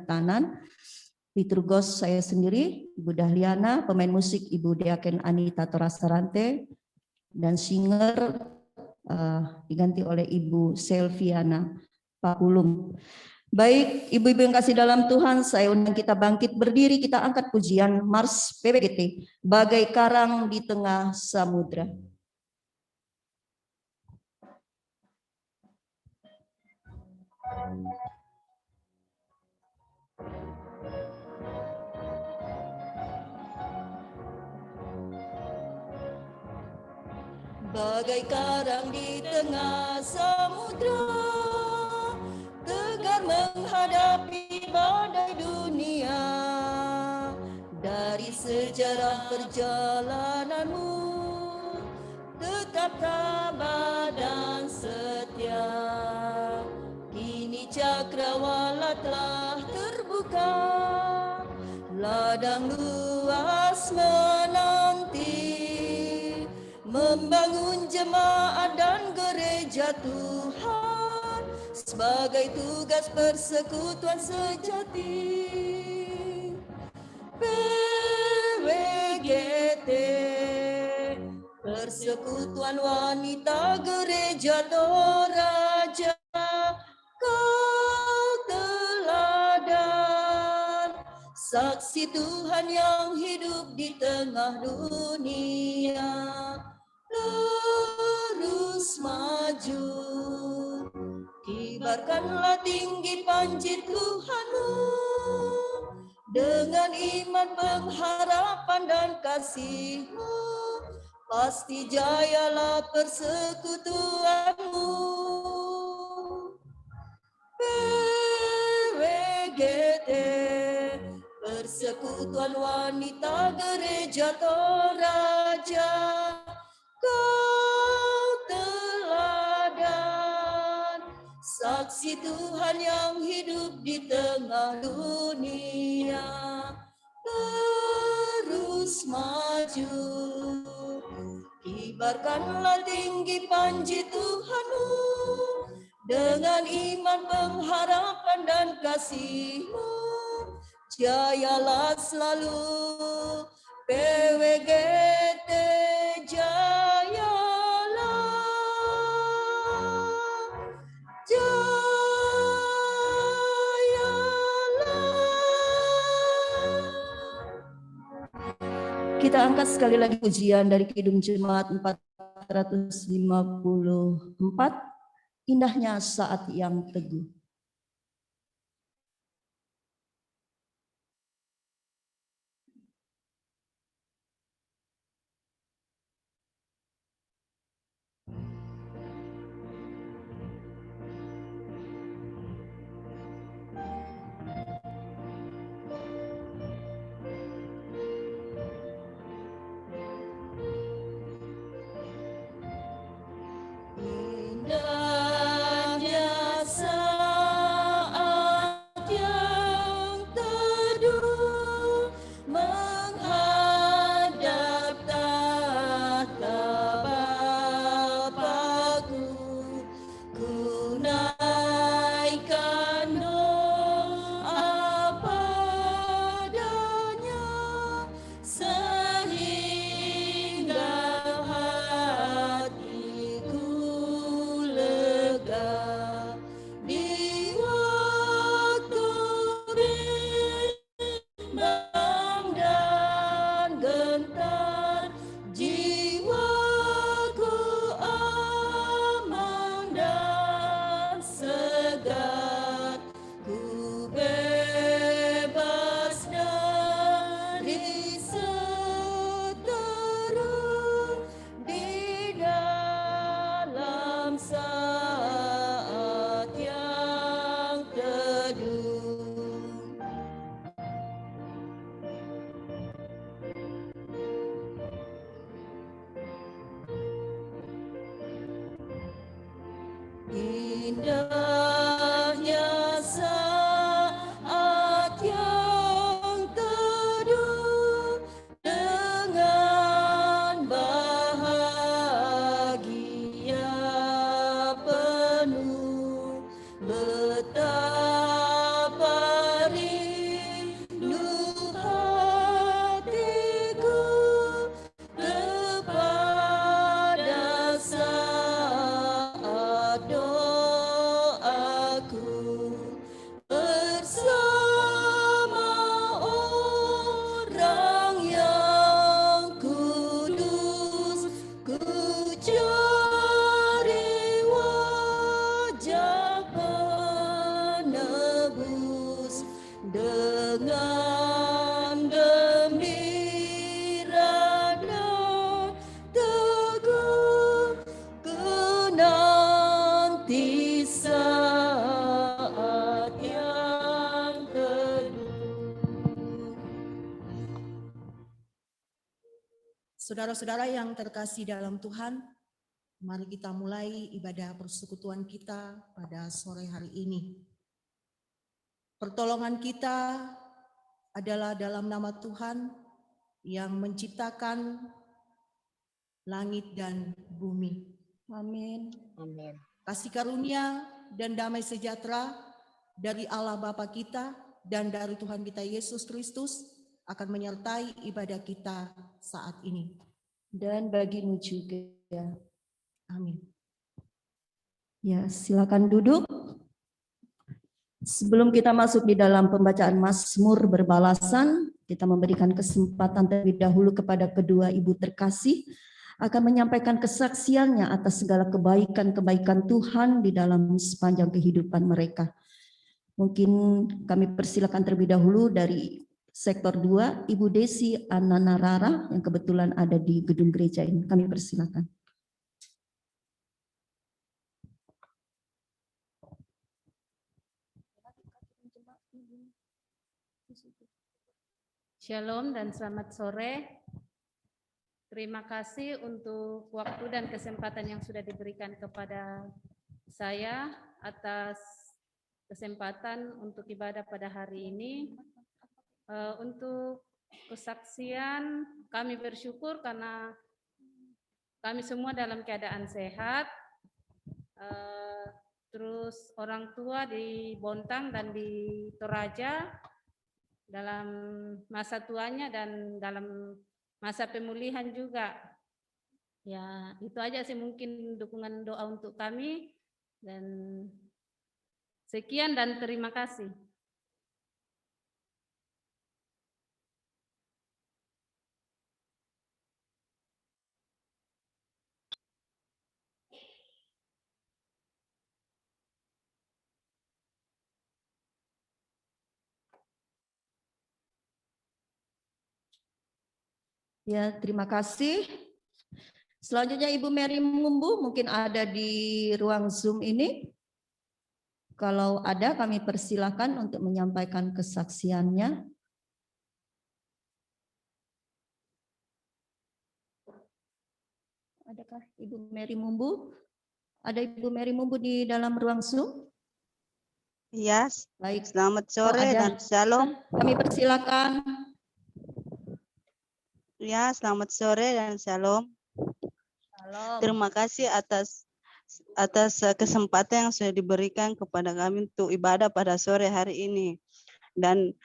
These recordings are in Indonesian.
Tanan. Liturgos saya sendiri, Ibu Dahliana, pemain musik Ibu Deaken Anita Torasarante, dan singer diganti oleh Ibu Selviana Pakulung. Baik, ibu-ibu yang kasih dalam Tuhan, saya undang kita bangkit berdiri, kita angkat pujian Mars PPGT, Bagai Karang di Tengah Samudra. Bagai karang di tengah samudra, tegar menghadapi badai dunia. Dari sejarah perjalananmu, tetap tabah dan setia. Kini cakrawala telah terbuka, ladang luas menanti, membangun jemaat dan gereja Tuhan sebagai tugas persekutuan sejati. PWGT, Persekutuan Wanita Gereja Toraja, kau teladan, saksi Tuhan yang hidup di tengah dunia. Terus maju, kibarkanlah tinggi panji Tuhanmu, dengan iman, pengharapan dan kasih-Mu, pasti jayalah persekutuanmu. PWGT, Persekutuan Wanita Gereja Toraja, kau teladan, saksi Tuhan yang hidup di tengah dunia. Terus maju, kibarkanlah tinggi panji Tuhanmu, dengan iman, pengharapan dan kasih-Mu, jayalah selalu. PWGT jayalah, jayalah. Kita angkat sekali lagi pujian dari Kidung Jemaat 454, Indahnya Saat yang Teguh. Indahnya saat yang teduh menghadap tahta Bapa-Ku, ku naikkan doa padanya sehingga hatiku lega. Di waktu bimbang dan gentar, jiwaku aman dan segar. Ku bebas dari seteru di dalam saat yang teduh. Indahnya saat yang teduh dengan bahagia penuh, betapa dengan gembira dan teguh ku nanti saat yang teduh. Saudara-saudara yang terkasih dalam Tuhan, mari kita mulai ibadah persekutuan kita pada sore hari ini. Pertolongan kita adalah dalam nama Tuhan yang menciptakan langit dan bumi. Amin. Amin. Kasih karunia dan damai sejahtera dari Allah Bapa kita dan dari Tuhan kita Yesus Kristus akan menyertai ibadah kita saat ini. Dan bagimu juga. Amin. Ya, silakan duduk. Sebelum kita masuk di dalam pembacaan Mazmur berbalasan, kita memberikan kesempatan terlebih dahulu kepada kedua ibu terkasih akan menyampaikan kesaksiannya atas segala kebaikan-kebaikan Tuhan di dalam sepanjang kehidupan mereka. Mungkin kami persilakan terlebih dahulu dari sektor 2, Ibu Desi Ananarara yang kebetulan ada di gedung gereja ini. Kami persilakan. Shalom dan selamat sore. Terima kasih untuk waktu dan kesempatan yang sudah diberikan kepada saya atas kesempatan untuk ibadah pada hari ini. Untuk kesaksian, kami bersyukur karena kami semua dalam keadaan sehat. Terus orang tua di Bontang dan di Toraja dalam masa tuanya dan dalam masa pemulihan juga. Ya, itu aja sih mungkin dukungan doa untuk kami. Dan sekian dan terima kasih. Ya, terima kasih. Selanjutnya Ibu Mary Mumbu mungkin ada di ruang Zoom ini. Kalau ada kami persilakan untuk menyampaikan kesaksiannya. Adakah Ibu Mary Mumbu? Ada Ibu Mary Mumbu di dalam ruang Zoom? Iya, Baik. selamat sore dan shalom. Kami persilakan. Ya, selamat sore dan shalom. Shalom. Terima kasih atas kesempatan yang sudah diberikan kepada kami untuk ibadah pada sore hari ini. Dan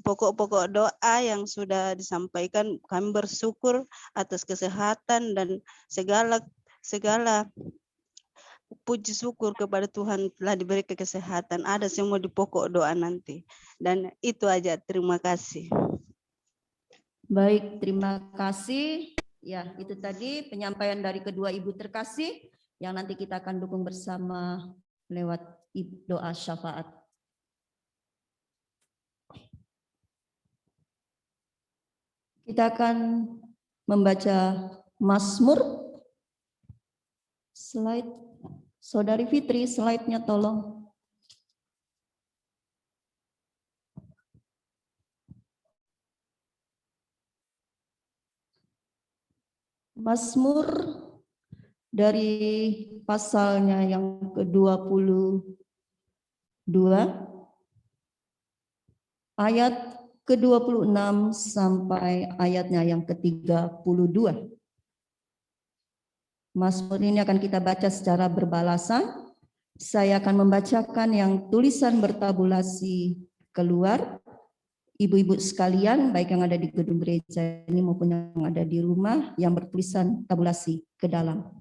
pokok-pokok doa yang sudah disampaikan, kami bersyukur atas kesehatan dan segala puji syukur kepada Tuhan telah diberi kesehatan. Ada semua di pokok doa nanti. Dan itu aja, terima kasih. Baik, terima kasih. Ya, itu tadi penyampaian dari kedua ibu terkasih yang nanti kita akan dukung bersama lewat doa syafaat. Kita akan membaca Mazmur. Slide Saudari Fitri, slide-nya tolong. Mazmur dari pasalnya yang ke-22 ayat ke-26 sampai ayatnya yang ke-32. Mazmur ini akan kita baca secara berbalasan. Saya akan membacakan yang tulisan bertabulasi keluar. Ibu-ibu sekalian, baik yang ada di gedung gereja ini maupun yang ada di rumah, yang bertulisan tabulasi ke dalam.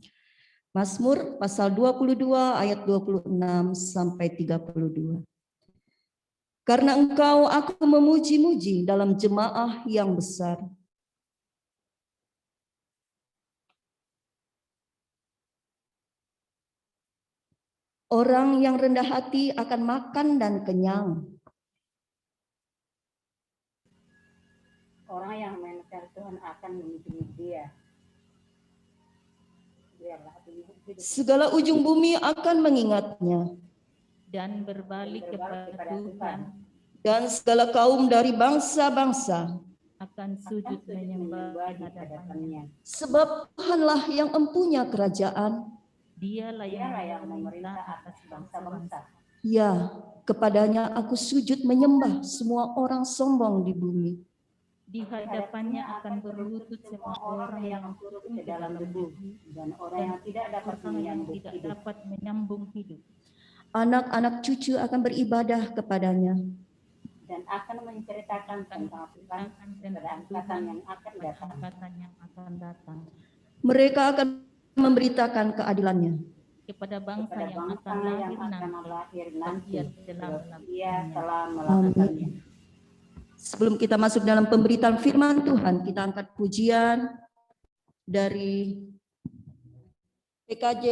Mazmur pasal 22 ayat 26 sampai 32. Karena engkau aku memuji-muji dalam jemaah yang besar. Orang yang rendah hati akan makan dan kenyang. orang yang mencari Tuhan akan mengunjungi dia. Biarlah hati hidup Segala ujung bumi akan mengingatnya, dan berbalik kepada Tuhan, dan segala kaum dari bangsa-bangsa. akan sujud menyembah di hadapannya. Sebab Tuhanlah yang empunya kerajaan. Dialah Dialah yang memerintah memerintah atas atas bangsa-bangsa. Ya, kepadanya aku sujud menyembah semua orang sombong di bumi. Di hadapannya akan berlutut semua orang yang turun ke dalam debu, Dan orang yang tidak dapat orang yang menyambung tidak hidup. dapat menyambung hidup. Anak-anak cucu akan beribadah kepadanya. Dan akan menceritakan tentang Tuhan pada angkatan yang akan datang. Angkatan yang akan datang. Mereka akan memberitakan keadilannya Kepada bangsa Kepada yang bangsa akan yang lahir akan nanti, lahir sebab nanti. ia telah Sebab ia melakukannya. telah melakukannya. Sebelum kita masuk dalam pemberitaan firman Tuhan, kita angkat pujian dari PKJ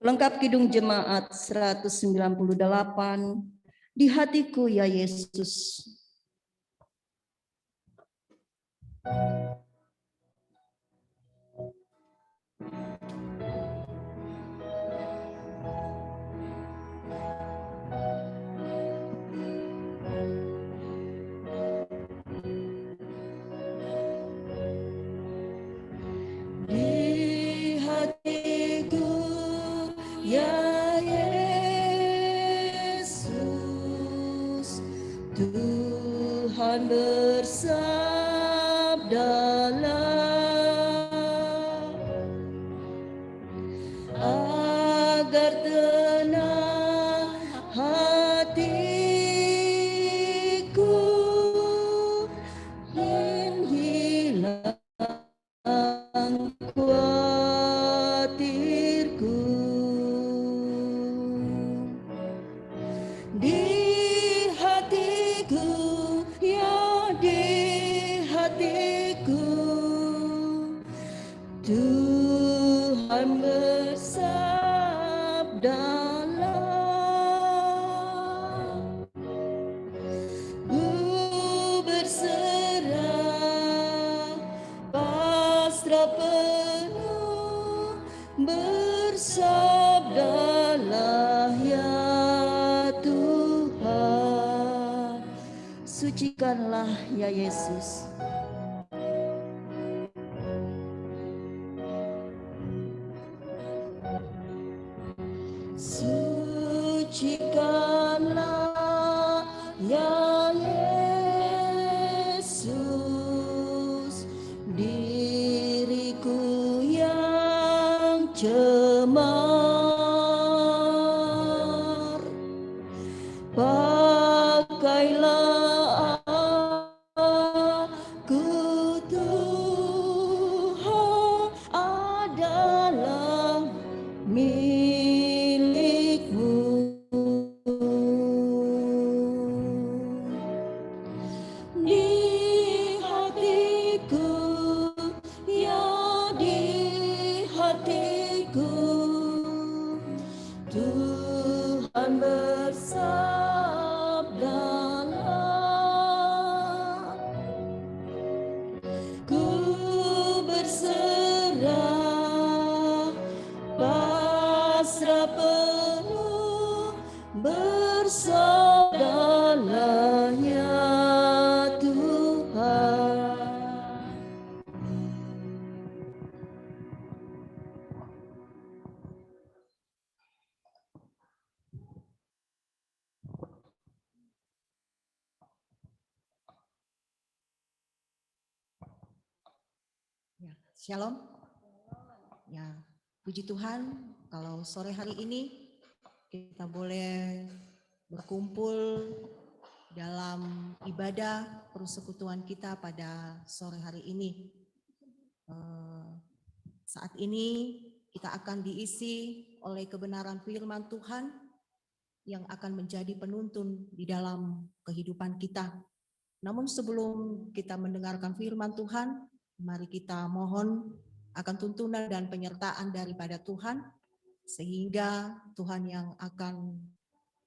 Lengkap Kidung Jemaat 198, Di Hatiku Ya Yesus. Di hatiku ya Yesus, Tuhan bersabdalah, agar tenang hatiku, hilang khawatirku. Di hatiku, ya di hatiku, Tuhan bersabdalah, ku berserah, pasrah penuh, bersabdalah ya Tuhan. Sucikanlah ya Yesus. Sucikanlah ya Yesus, diriku yang cemar. Pakailah aku Tuhan, adalah milikmu. Di hatiku, ya di hatiku, Tuhan bersabdalah, ku berserah, pasrah penuh, bersabdalah ya Tuhan. Ya, Shalom. Ya, puji Tuhan kalau sore hari ini kita boleh berkumpul dalam ibadah persekutuan kita pada sore hari ini. Saat ini kita akan diisi oleh kebenaran firman Tuhan yang akan menjadi penuntun di dalam kehidupan kita. Namun sebelum kita mendengarkan firman Tuhan, mari kita mohon akan tuntunan dan penyertaan daripada Tuhan, sehingga Tuhan yang akan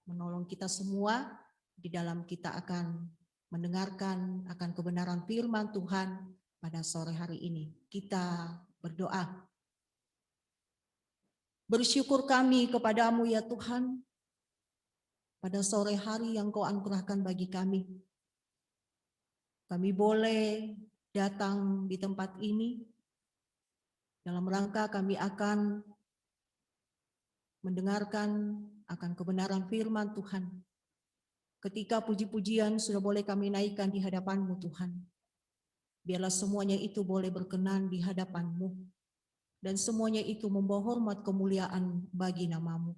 menolong kita semua di dalam kita akan mendengarkan akan kebenaran firman Tuhan pada sore hari ini. Kita berdoa. Bersyukur kami kepadamu ya Tuhan, pada sore hari yang Kau anugerahkan bagi kami. Kami boleh datang di tempat ini dalam rangka kami akan mendengarkan akan kebenaran firman Tuhan. Ketika puji-pujian sudah boleh kami naikkan di hadapan-Mu Tuhan. Biarlah semuanya itu boleh berkenan di hadapan-Mu. Dan semuanya itu membawa hormat kemuliaan bagi nama-Mu.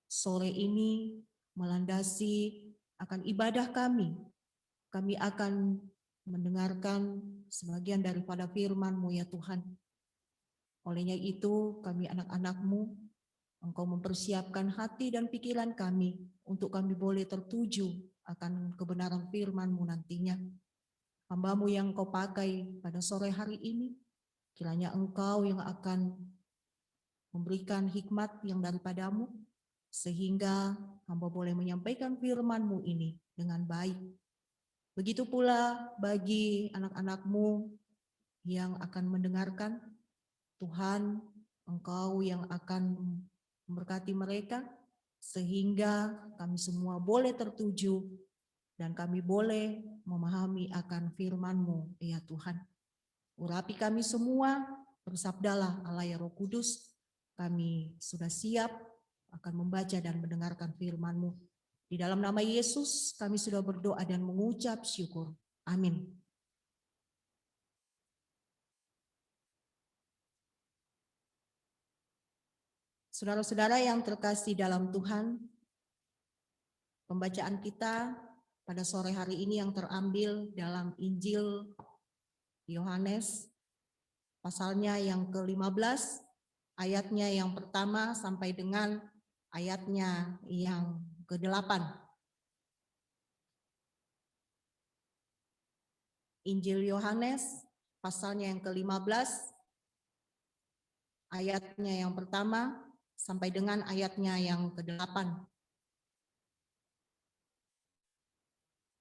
Sore ini melandasi akan ibadah kami. Kami akan mendengarkan sebagian daripada firman-Mu ya Tuhan. Olehnya itu kami anak-anak-Mu, Engkau mempersiapkan hati dan pikiran kami untuk kami boleh tertuju akan kebenaran firman-Mu nantinya. Hamba-Mu yang Kau pakai pada sore hari ini, kiranya Engkau yang akan memberikan hikmat yang daripadamu, sehingga hamba boleh menyampaikan firman-Mu ini dengan baik. Begitu pula bagi anak-anak-Mu yang akan mendengarkan, Tuhan, Engkau yang akan memberkati mereka, sehingga kami semua boleh tertuju dan kami boleh memahami akan firman-Mu, ya Tuhan. Urapi kami semua, bersabdalah Allah ya Roh Kudus, kami sudah siap akan membaca dan mendengarkan firman-Mu. Di dalam nama Yesus kami sudah berdoa dan mengucap syukur. Amin. Saudara-saudara yang terkasih dalam Tuhan, pembacaan kita pada sore hari ini yang terambil dalam Injil Yohanes, pasalnya yang ke-15, ayatnya yang pertama sampai dengan ayatnya yang ke-8. Injil Yohanes, pasalnya yang ke-15, ayatnya yang pertama sampai dengan ayatnya yang ke-8.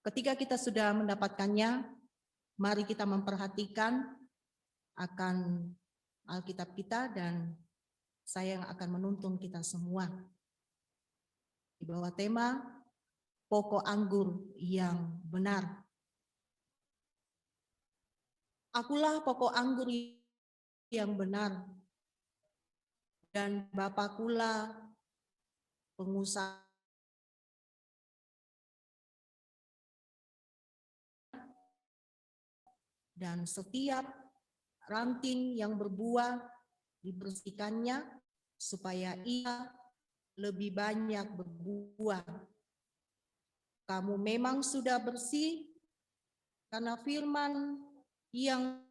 Ketika kita sudah mendapatkannya, mari kita memperhatikan akan Alkitab kita dan saya yang akan menuntun kita semua. Di bawah tema, pokok anggur yang benar. Akulah pokok anggur yang benar, dan Bapakulah pengusaha. Dan setiap ranting yang berbuah dibersihkannya supaya ia lebih banyak berbuah. Kamu memang sudah bersih karena firman yang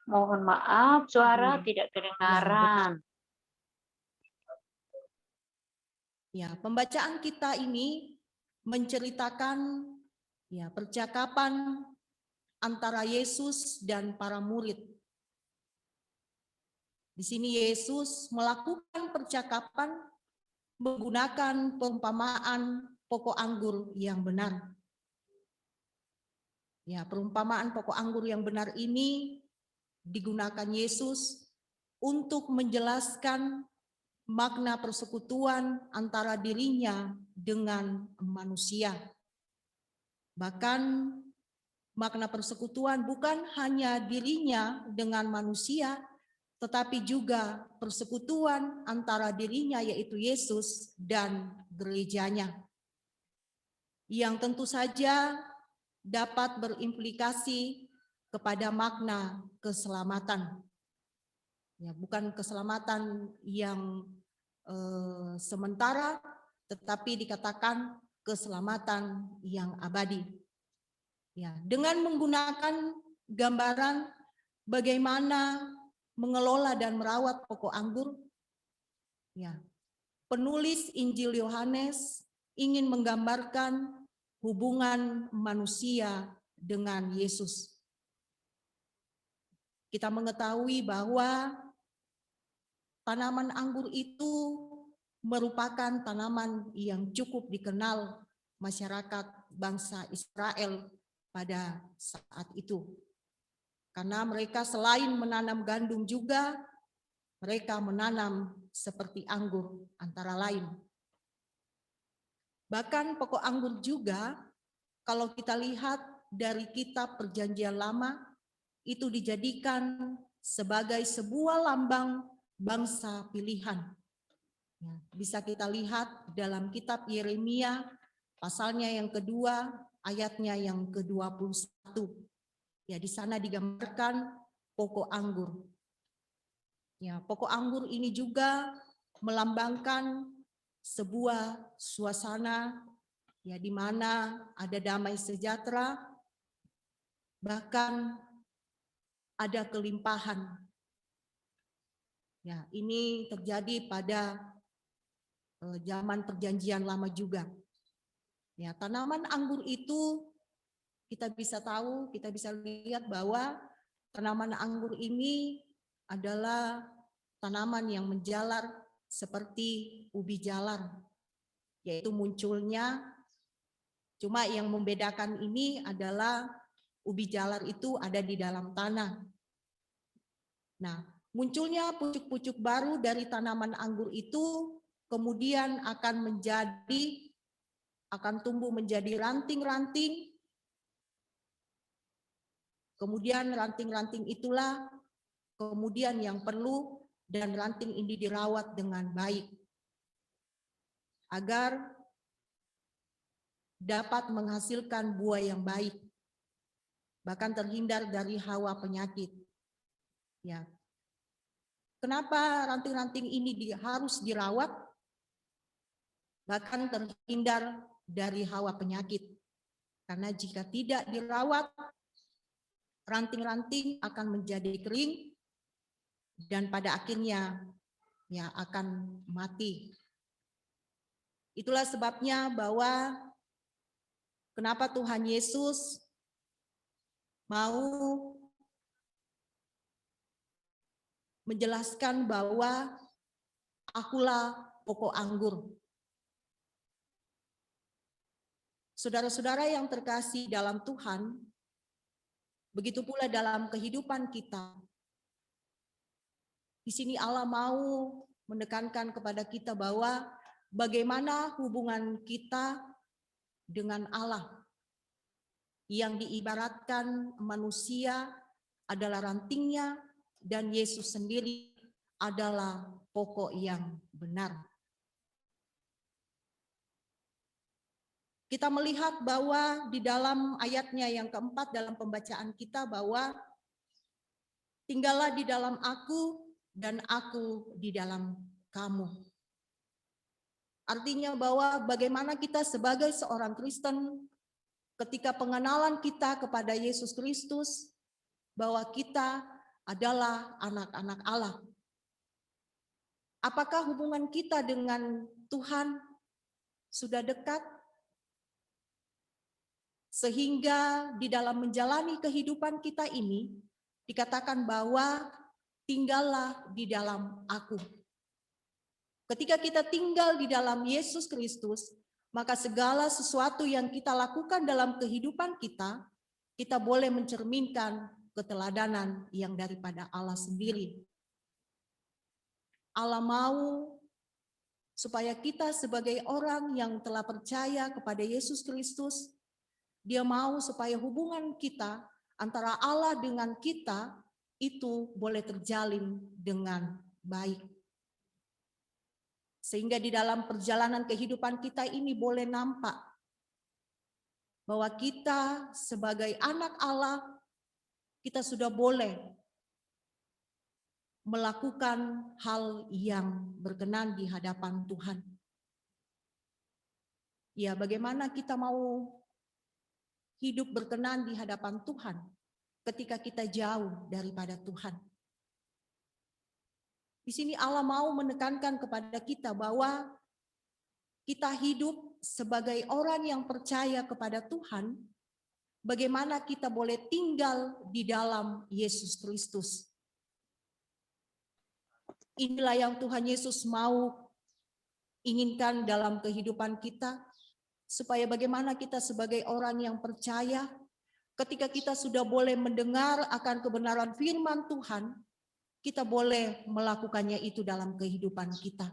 Mohon maaf, suara Aduh. tidak Ya, betul. kedengaran. Ya, pembacaan kita ini menceritakan ya percakapan antara Yesus dan para murid. Di sini Yesus melakukan percakapan menggunakan perumpamaan pokok anggur yang benar. Ya, perumpamaan pokok anggur yang benar ini digunakan Yesus untuk menjelaskan makna persekutuan antara dirinya dengan manusia. Bahkan makna persekutuan bukan hanya dirinya dengan manusia, tetapi juga persekutuan antara dirinya yaitu Yesus dan gerejanya. Yang tentu saja dapat berimplikasi kepada makna keselamatan. Ya, bukan keselamatan yang sementara, tetapi dikatakan keselamatan yang abadi. Ya, dengan menggunakan gambaran bagaimana mengelola dan merawat pokok anggur, ya, penulis Injil Yohanes ingin menggambarkan hubungan manusia dengan Yesus. Kita mengetahui bahwa tanaman anggur itu merupakan tanaman yang cukup dikenal masyarakat bangsa Israel pada saat itu. Karena mereka selain menanam gandum juga, mereka menanam seperti anggur antara lain. Bahkan pokok anggur juga, kalau kita lihat dari kitab Perjanjian Lama, itu dijadikan sebagai sebuah lambang bangsa pilihan. Ya, bisa kita lihat dalam kitab Yeremia, pasalnya yang kedua, ayatnya yang ke-21. Ya, di sana digambarkan pokok anggur. Ya, pokok anggur ini juga melambangkan sebuah suasana ya di mana ada damai sejahtera, bahkan ada kelimpahan. Ya, ini terjadi pada zaman Perjanjian Lama juga. Ya, tanaman anggur itu kita bisa tahu, kita bisa lihat bahwa tanaman anggur ini adalah tanaman yang menjalar seperti ubi jalar, yaitu munculnya, cuma yang membedakan ini adalah ubi jalar itu ada di dalam tanah. Nah, munculnya pucuk-pucuk baru dari tanaman anggur itu kemudian akan tumbuh menjadi ranting-ranting. Kemudian ranting-ranting itulah kemudian yang perlu dan ranting ini dirawat dengan baik agar dapat menghasilkan buah yang baik, bahkan terhindar dari hawa penyakit. Ya. Kenapa ranting-ranting ini harus dirawat? Bahkan terhindar dari hawa penyakit. Karena jika tidak dirawat, ranting-ranting akan menjadi kering dan pada akhirnya ya akan mati. Itulah sebabnya bahwa kenapa Tuhan Yesus mau menjelaskan bahwa akulah pokok anggur. Saudara-saudara yang terkasih dalam Tuhan, begitu pula dalam kehidupan kita. Di sini Allah mau menekankan kepada kita bahwa bagaimana hubungan kita dengan Allah yang diibaratkan manusia adalah rantingnya dan Yesus sendiri adalah pokok yang benar. Kita melihat bahwa di dalam ayatnya yang keempat dalam pembacaan kita bahwa tinggallah di dalam aku dan aku di dalam kamu. Artinya bahwa bagaimana kita sebagai seorang Kristen ketika pengenalan kita kepada Yesus Kristus, bahwa kita adalah anak-anak Allah. Apakah hubungan kita dengan Tuhan sudah dekat? Sehingga di dalam menjalani kehidupan kita ini, dikatakan bahwa tinggallah di dalam aku. Ketika kita tinggal di dalam Yesus Kristus, maka segala sesuatu yang kita lakukan dalam kehidupan kita, kita boleh mencerminkan keteladanan yang daripada Allah sendiri. Allah mau supaya kita sebagai orang yang telah percaya kepada Yesus Kristus, Dia mau supaya hubungan kita antara Allah dengan kita itu boleh terjalin dengan baik. Sehingga di dalam perjalanan kehidupan kita ini boleh nampak bahwa kita sebagai anak Allah, kita sudah boleh melakukan hal yang berkenan di hadapan Tuhan. Ya, bagaimana kita mau hidup berkenan di hadapan Tuhan ketika kita jauh daripada Tuhan. Di sini Allah mau menekankan kepada kita bahwa kita hidup sebagai orang yang percaya kepada Tuhan, bagaimana kita boleh tinggal di dalam Yesus Kristus. Inilah yang Tuhan Yesus mau inginkan dalam kehidupan kita, supaya bagaimana kita sebagai orang yang percaya, ketika kita sudah boleh mendengar akan kebenaran firman Tuhan, kita boleh melakukannya itu dalam kehidupan kita.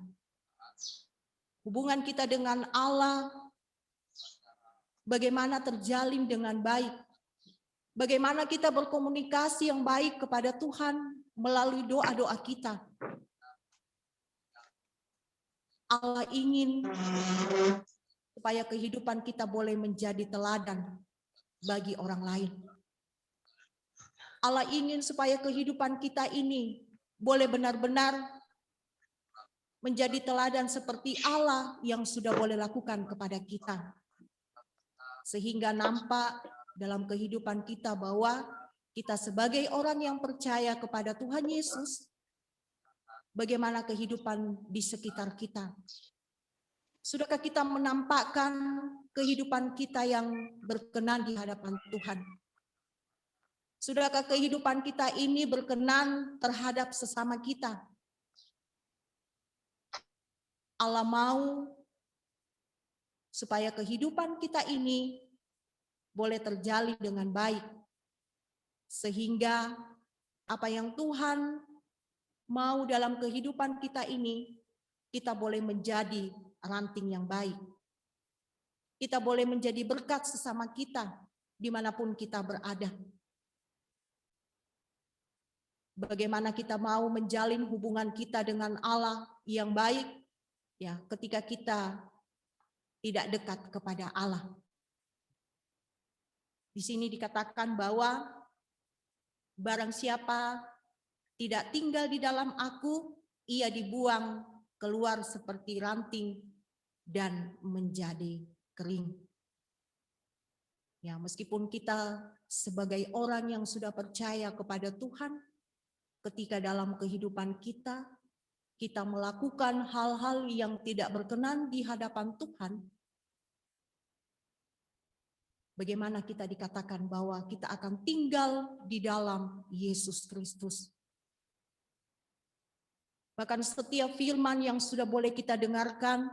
Hubungan kita dengan Allah, bagaimana terjalin dengan baik, bagaimana kita berkomunikasi yang baik kepada Tuhan melalui doa-doa kita. Allah ingin supaya kehidupan kita boleh menjadi teladan bagi orang lain. Allah ingin supaya kehidupan kita ini boleh benar-benar menjadi teladan seperti Allah yang sudah boleh lakukan kepada kita. Sehingga nampak dalam kehidupan kita bahwa kita sebagai orang yang percaya kepada Tuhan Yesus, bagaimana kehidupan di sekitar kita. Sudahkah kita menampakkan kehidupan kita yang berkenan di hadapan Tuhan? Sudahkah kehidupan kita ini berkenan terhadap sesama kita? Allah mau supaya kehidupan kita ini boleh terjalin dengan baik. Sehingga apa yang Tuhan mau dalam kehidupan kita ini, kita boleh menjadi ranting yang baik. Kita boleh menjadi berkat sesama kita, dimanapun kita berada. Bagaimana kita mau menjalin hubungan kita dengan Allah yang baik, ya, ketika kita tidak dekat kepada Allah. Di sini dikatakan bahwa barang siapa tidak tinggal di dalam aku, ia dibuang keluar seperti ranting dan menjadi kering. Ya, meskipun kita sebagai orang yang sudah percaya kepada Tuhan, ketika dalam kehidupan kita, kita melakukan hal-hal yang tidak berkenan di hadapan Tuhan, bagaimana kita dikatakan bahwa kita akan tinggal di dalam Yesus Kristus. Bahkan setiap firman yang sudah boleh kita dengarkan,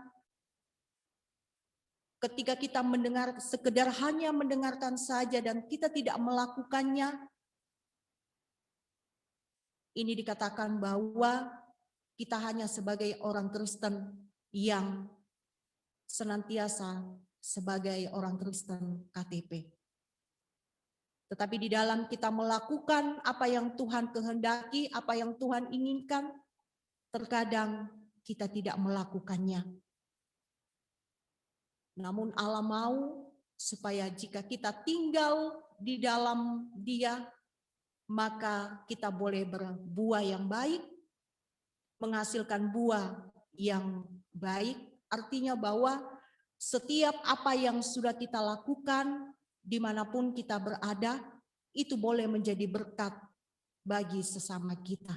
ketika kita mendengar, sekedar hanya mendengarkan saja dan kita tidak melakukannya, ini dikatakan bahwa kita hanya sebagai orang Kristen yang senantiasa sebagai orang Kristen KTP. Tetapi di dalam kita melakukan apa yang Tuhan kehendaki, apa yang Tuhan inginkan, terkadang kita tidak melakukannya. Namun Allah mau supaya jika kita tinggal di dalam Dia, maka kita boleh berbuah yang baik, menghasilkan buah yang baik. Artinya bahwa setiap apa yang sudah kita lakukan, dimanapun kita berada, itu boleh menjadi berkat bagi sesama kita.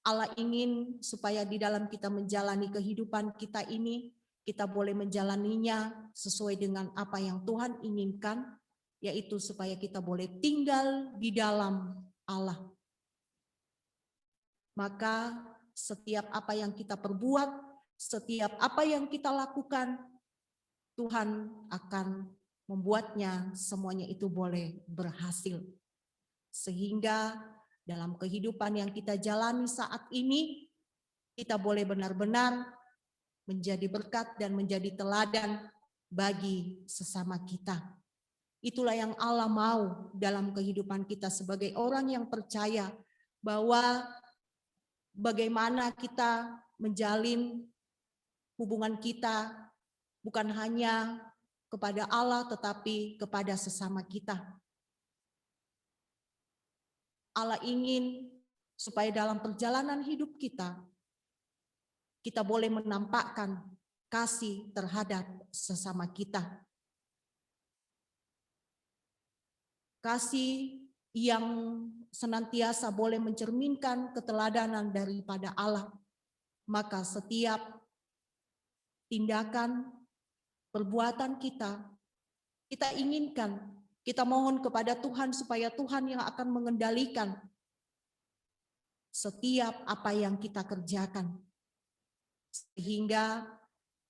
Allah ingin supaya di dalam kita menjalani kehidupan kita ini, kita boleh menjalaninya sesuai dengan apa yang Tuhan inginkan, yaitu supaya kita boleh tinggal di dalam Allah. Maka setiap apa yang kita perbuat, setiap apa yang kita lakukan, Tuhan akan membuatnya semuanya itu boleh berhasil. Sehingga dalam kehidupan yang kita jalani saat ini, kita boleh benar-benar menjadi berkat dan menjadi teladan bagi sesama kita. Itulah yang Allah mau dalam kehidupan kita sebagai orang yang percaya bahwa bagaimana kita menjalin hubungan kita bukan hanya kepada Allah tetapi kepada sesama kita. Allah ingin supaya dalam perjalanan hidup kita boleh menampakkan kasih terhadap sesama kita. Kasih yang senantiasa boleh mencerminkan keteladanan daripada Allah. Maka setiap tindakan, perbuatan kita inginkan, kita mohon kepada Tuhan supaya Tuhan yang akan mengendalikan setiap apa yang kita kerjakan. Sehingga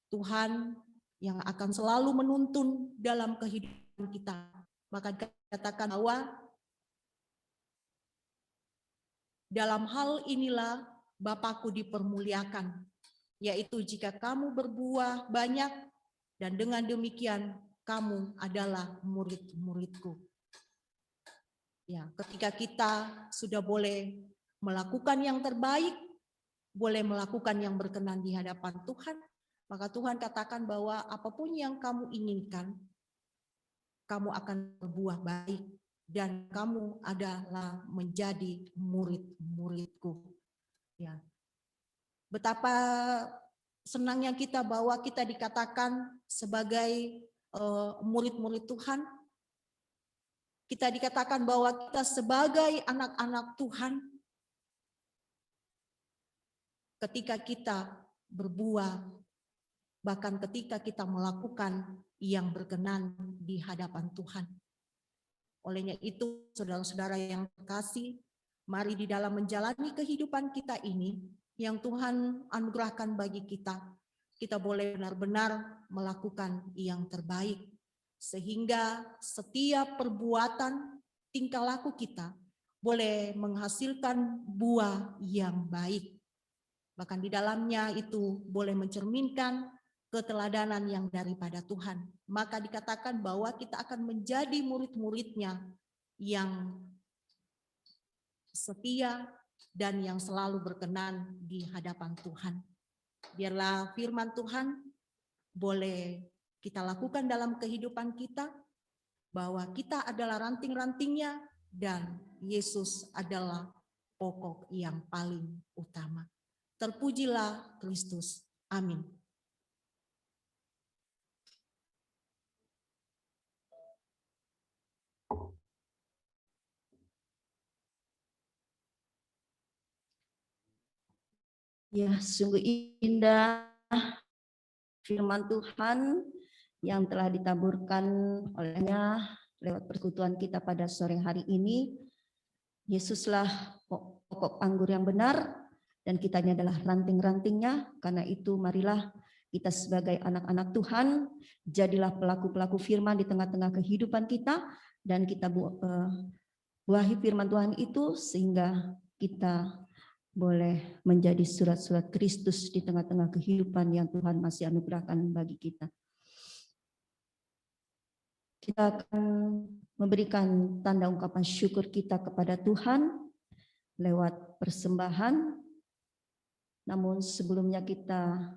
Tuhan yang akan selalu menuntun dalam kehidupan kita. Maka dikatakan bahwa dalam hal inilah Bapakku dipermuliakan, yaitu jika kamu berbuah banyak dan dengan demikian kamu adalah murid-muridku. Ya, ketika kita sudah boleh melakukan yang terbaik, boleh melakukan yang berkenan di hadapan Tuhan, maka Tuhan katakan bahwa apapun yang kamu inginkan, kamu akan berbuah baik dan kamu adalah menjadi murid-muridku. Ya. Betapa senangnya kita bahwa kita dikatakan sebagai murid-murid Tuhan. Kita dikatakan bahwa kita sebagai anak-anak Tuhan, ketika kita berbuah, bahkan ketika kita melakukan yang berkenan di hadapan Tuhan. Olehnya itu, saudara-saudara yang terkasih, mari di dalam menjalani kehidupan kita ini, yang Tuhan anugerahkan bagi kita, kita boleh benar-benar melakukan yang terbaik. Sehingga setiap perbuatan, tingkah laku kita boleh menghasilkan buah yang baik. Bahkan di dalamnya itu boleh mencerminkan keteladanan yang daripada Tuhan. Maka dikatakan bahwa kita akan menjadi murid-muridnya yang setia dan yang selalu berkenan di hadapan Tuhan. Biarlah firman Tuhan boleh kita lakukan dalam kehidupan kita, bahwa kita adalah ranting-rantingnya dan Yesus adalah pokok yang paling utama. Terpujilah Kristus. Amin. Ya, sungguh indah firman Tuhan yang telah ditaburkan olehnya lewat persekutuan kita pada sore hari ini. Yesuslah pokok anggur yang benar dan kitanya adalah ranting-rantingnya. Karena itu marilah kita sebagai anak-anak Tuhan jadilah pelaku-pelaku firman di tengah-tengah kehidupan kita, dan kita buahi firman Tuhan itu sehingga kita boleh menjadi surat-surat Kristus di tengah-tengah kehidupan yang Tuhan masih anugerahkan bagi kita. Kita akan memberikan tanda ungkapan syukur kita kepada Tuhan lewat persembahan. Namun sebelumnya kita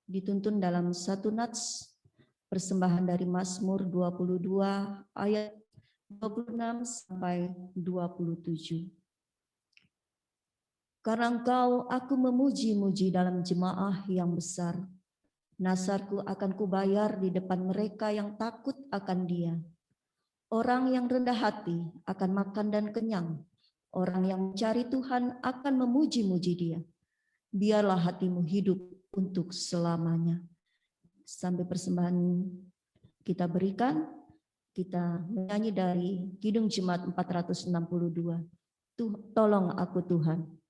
dituntun dalam satu nats persembahan dari Mazmur 22 ayat 26 sampai 27. Karena Engkau aku memuji-muji dalam jemaah yang besar. Nasarku akan kubayar di depan mereka yang takut akan Dia. Orang yang rendah hati akan makan dan kenyang. Orang yang mencari Tuhan akan memuji-muji Dia. Biarlah hatimu hidup untuk selamanya. Sampai persembahan kita berikan, kita menyanyi dari Kidung Jemaat 462. Tolong aku Tuhan.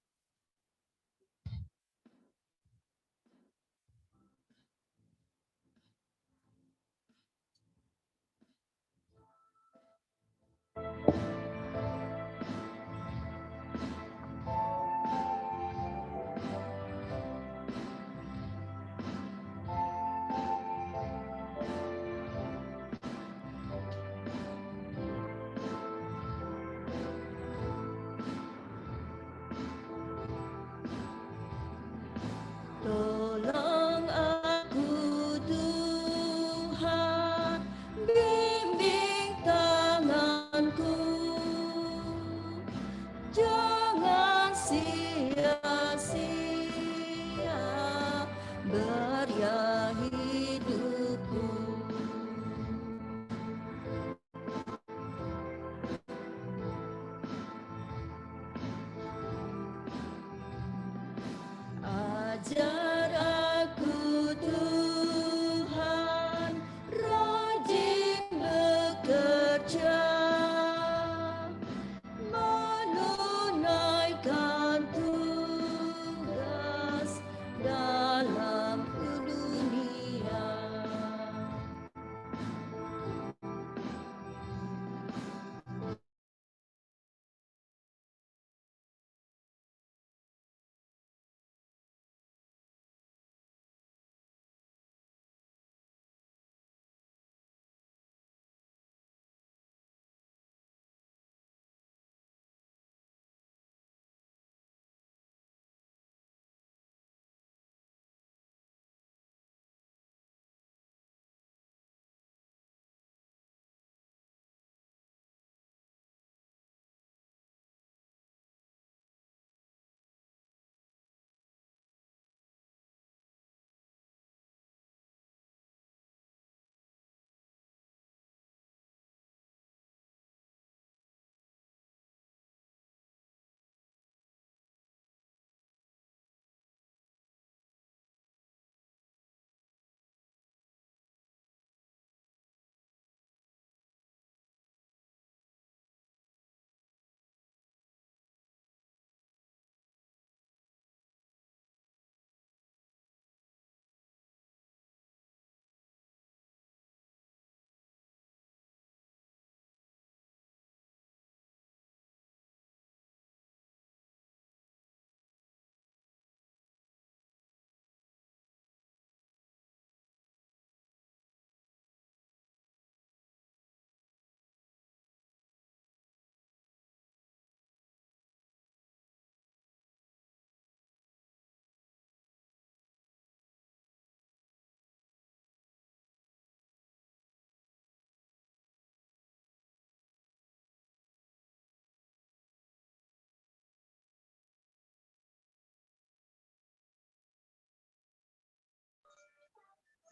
Tolong aku Tuhan, bimbing tanganku, jangan sia-sia beria hidupku. Ajar aku Tuhan, rajin bekerja, menunaikan tugas dalam dunia.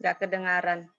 Nggak kedengaran.